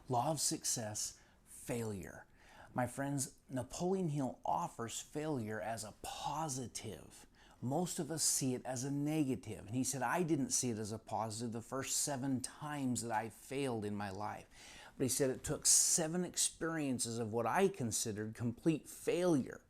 Law of success, failure. My friends, Napoleon Hill offers failure as a positive. Most of us see it as a negative. And he said, I didn't see it as a positive the first 7 times that I failed in my life. But he said it took 7 experiences of what I considered complete failure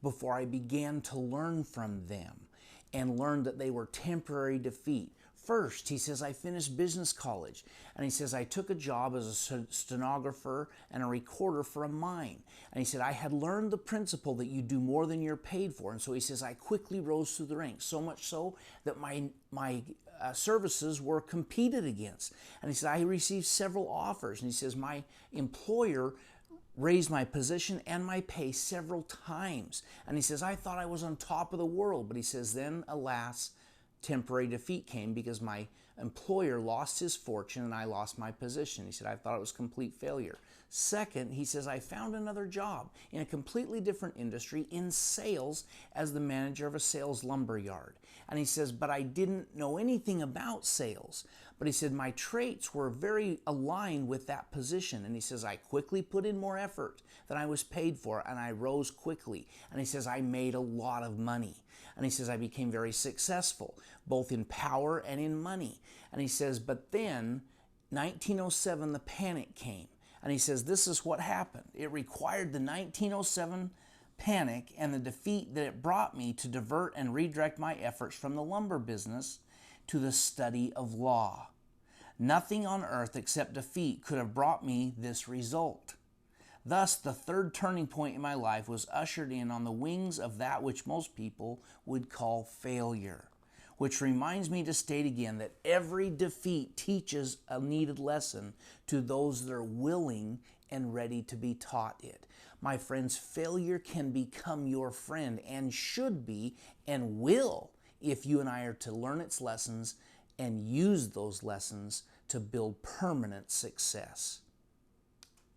before I began to learn from them and learned that they were temporary defeat. First, he says, I finished business college. And he says, I took a job as a stenographer and a recorder for a mine. And he said, I had learned the principle that you do more than you're paid for. And so he says, I quickly rose through the ranks, so much so that my services were competed against. And he said, I received several offers. And he says, my employer raised my position and my pay several times. And he says, I thought I was on top of the world. But he says, then, alas, temporary defeat came because my employer lost his fortune and I lost my position. He said, I thought it was complete failure. Second, he says, I found another job in a completely different industry in sales as the manager of a sales lumber yard. And he says, but I didn't know anything about sales. But he said, my traits were very aligned with that position. And he says, I quickly put in more effort than I was paid for and I rose quickly. And he says, I made a lot of money. And he says, I became very successful, both in power and in money. And he says, but then 1907, the panic came. And he says, this is what happened. It required the 1907 panic and the defeat that it brought me to divert and redirect my efforts from the lumber business to the study of law. Nothing on earth except defeat could have brought me this result. Thus, the third turning point in my life was ushered in on the wings of that which most people would call failure. Which reminds me to state again that every defeat teaches a needed lesson to those that are willing and ready to be taught it. My friends, failure can become your friend and should be and will if you and I are to learn its lessons and use those lessons to build permanent success.